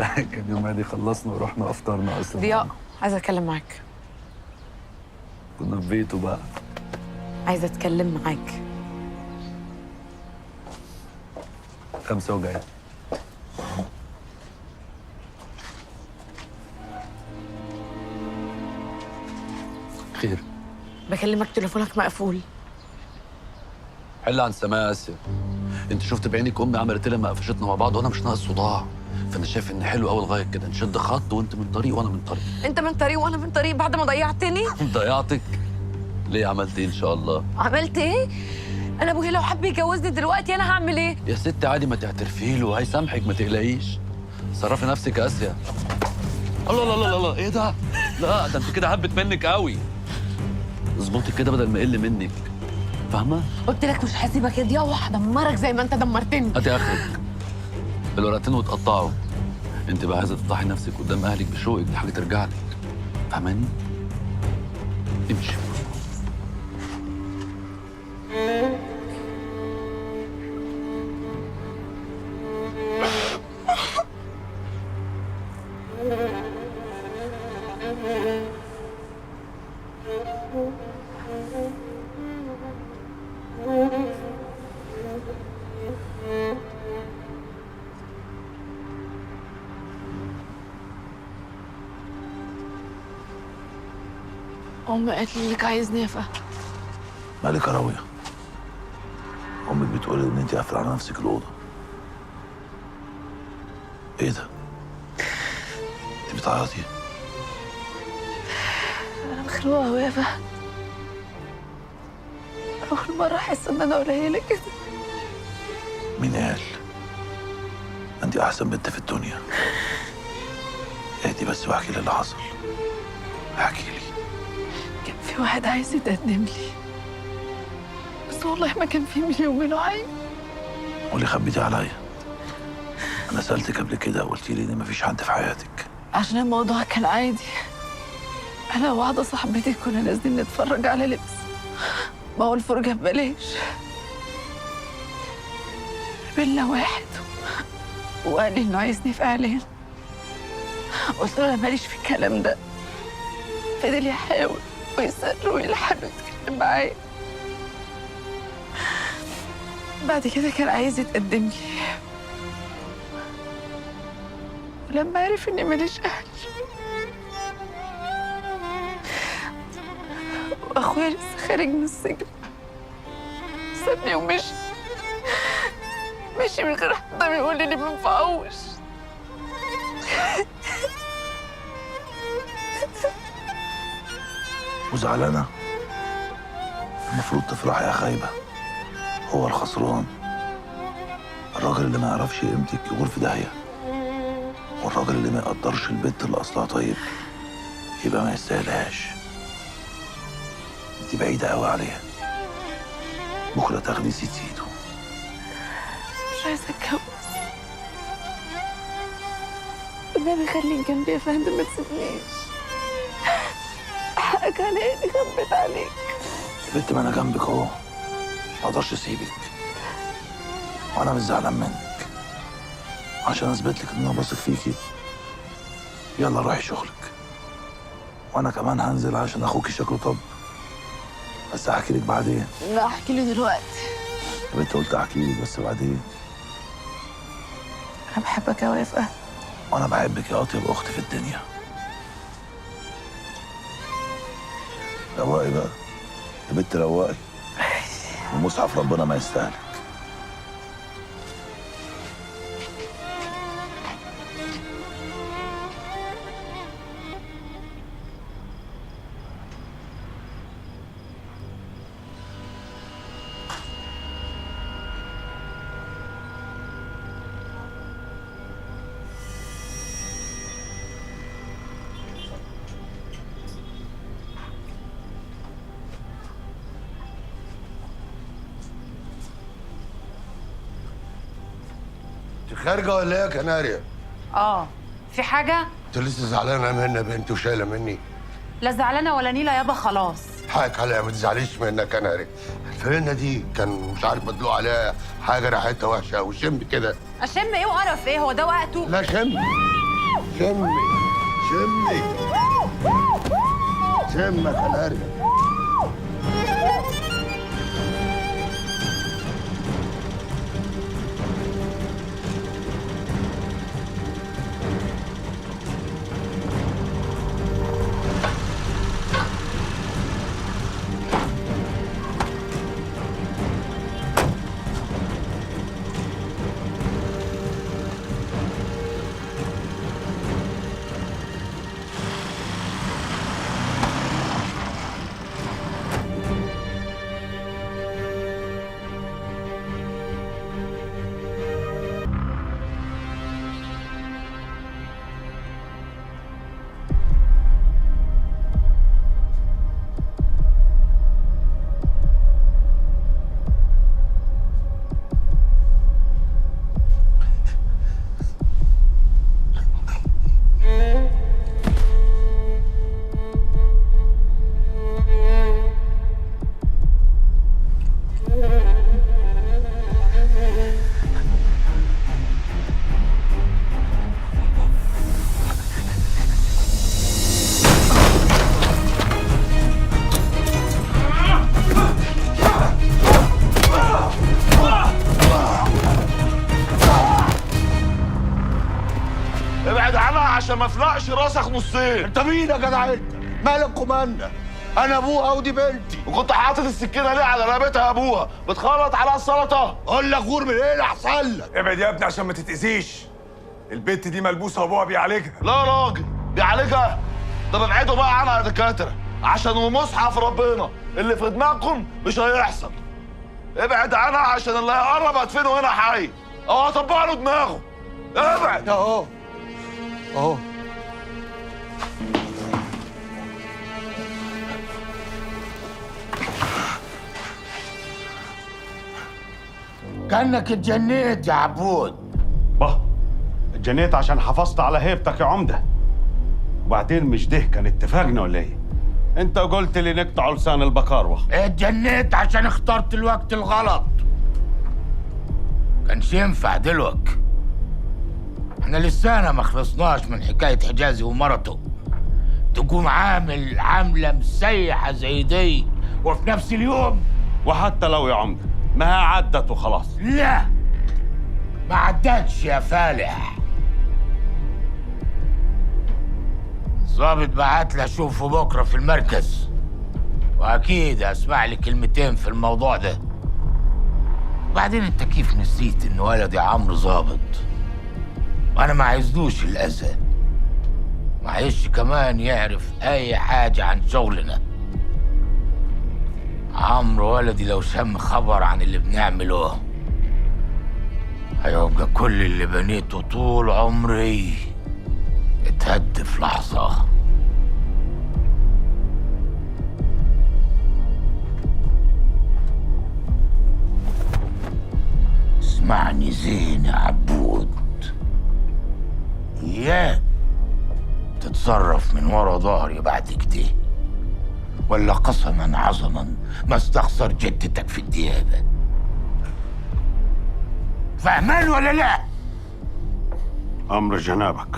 كان يوم عادي خلصنا ورحنا افطرنا اصلا. ضياء، عايزه اتكلم معاك. كنا في بيته بقى. عايزه اتكلم معاك. 5 وجاي. خير. بكلمك تليفونك مقفول. حل عن سماء اسيا. انت شفت بعينك امي عملت لنا قفشتنا مع بعض، وانا مش ناقص صداع. فانا شايف ان حلو قوي لغايه كده نشد خط، وانت من طريق وانا من طريق. انت من طريق وانا من طريق بعد ما ضيعتني. ضيعتك؟ ليه؟ عملت ايه ان شاء الله؟ عملت ايه؟ انا ابويا لو حب يجوزني دلوقتي انا هعمل ايه؟ يا ستي عادي، ما تعترفي له، هيسامحك ما تقلقيش. صرفي نفسك يا اسيا. الله الله الله الله، ايه ده؟ لا ده انت كده هبت منك قوي. اظبطي كده بدل ما اقل منك، فاهمه؟ قلت لك مش هسيبك يا ضياء وهدمرك زي ما انت دمرتني. هاتي اخرك. الورقتين وتقطعوا. انت بقى عايزه تفضحي نفسك قدام اهلك بشوقك، دي حاجه ترجع لك. فاهماني؟ امشي. امي قالت لي انك عايزني يا فهد. مالك يا راوية؟ أمك بتقول إن أنت قافلة على نفسك الأوضة. إيه ده؟ أنت بتعيطي؟ انا مخنوقه قوي يا فهد. اول مره احس ان انا قليله كده. مين قال؟ أنت أحسن بنت في الدنيا. اهدي بس واحكي لي اللي حصل. احكي لي. كان في واحد عايز يتقدم لي، بس والله ما كان في بيني وبينه عيب. وليه خبيتي عليا؟ أنا سألتك قبل كده وقلتي لي إن مفيش حد في حياتك. عشان الموضوع كان عادي. انا وواحده صاحبتي كنا نازلين نتفرج على لبس، ما هو الفرجه ببلاش. قابلنا واحد وقال لي انه عايزني في اعلان. قلت له انا ماليش في الكلام ده. فضل يحاول ويصر ويلحن ويتكلم معايا. بعد كده كان عايز يتقدم لي، ولما عرف اني ماليش اهل واخويا لسه خارج من السجن سابني ومشي. مشي من غير حتى ما يقول لي ما ينفعوش. وزعلانة؟ المفروض تفرحي يا خايبة. هو الخسران الراجل اللي ما يعرفش قيمتك يغور في داهية، والراجل اللي ما يقدرش البنت اللي أصلها طيب يبقى ما يستاهلهاش. انت بعيدة قوي عليها، بكرة تاخدي سيد سيده. مش عايزة اتجوز. النبي خليك جنبي يا فهد، ما تسيبنيش. حقك عليا اني خبيت عليك. يا بنت ما انا جنبك اهو، ما اقدرش اسيبك، وانا مش زعلان منك. عشان اثبت لك ان انا واثق فيكي، يلا روحي شغلك، وانا كمان هنزل عشان اخوكي شكله طب، بس هحكي لك بعدين. لا احكي لي دلوقتي. يا بنت قلت احكي لك بس بعدين. انا بحبك قوي يا فهد. وانا بحبك يا اطيب اخت في الدنيا. رواقي بقى يا بنت، رواقي، ومصحف ربنا ما يستاهلك. انت خارجه ولا ايه يا كناريا؟ في حاجة؟ انت لسه زعلانه مني يا بنتي وشايله مني؟ لا زعلانة ولا نيلة يابا، خلاص. حقك عليا، ما تزعليش مني يا كناريا. الفرنه دي كان مش عارف مدلوق عليها حاجه ريحتها وحشه وشم كده. أشم إيه وقرف إيه؟ هو ده وقته؟ لا شم. شمي شمي شمك كناري. ابعد عنها عشان ما افلقش راسك نصين. انت مين يا جدع انت؟ مالك كمانة؟ انا ابوها ودي بنتي. وكنت حاطط السكينه ليه على رقبتها ابوها؟ بتخلط عليها السلطه. اقول لك غور من ايه اللي احسن لك؟ ابعد يا ابني عشان ما تتأذيش. البت دي ملبوسه وابوها بيعالجها. لا يا راجل بيعالجها؟ طب ابعدوا بقى عنها يا دكاتره عشان مصحف ربنا اللي في دماغكم مش هيحصل. ابعد عنها عشان اللي هيقرب هدفنه هنا حي او هطبق له دماغه. ابعد. اهو اهو. كأنك اتجنيت يا عبود. bah اتجنيت عشان حافظت على هيبتك يا عمده. وبعدين مش ده كان اتفاقنا ولا ايه؟ انت قلت لي نقطع لسان البقاروه. اتجنيت عشان اخترت الوقت الغلط. كانش ينفع دلوقتي. احنا لسانا ما خلصناش من حكاية حجازي ومرته. تقوم عامل عاملة مسيحة زي دي وفي نفس اليوم. وحتى لو يا عمده ما هي عدت وخلاص. لا ما عدتش يا فالح. الظابط بعت لي اشوفه بكره في المركز، واكيد اسمع لي كلمتين في الموضوع ده. بعدين انت كيف نسيت ان ولدي عمرو ظابط وانا ما عايزلوش الاذى، ما عايزش كمان يعرف اي حاجه عن شغلنا. عمرو ولدي لو شم خبر عن اللي بنعمله هيبقى كل اللي بنيته طول عمري اتهد في لحظة. اسمعني زين يا عبود، اياك تتصرف من ورا ظهري بعد كده، ولا قسما عظما ما استخسر جدتك في الديابة. فاهمان ولا لا؟ امر جنابك.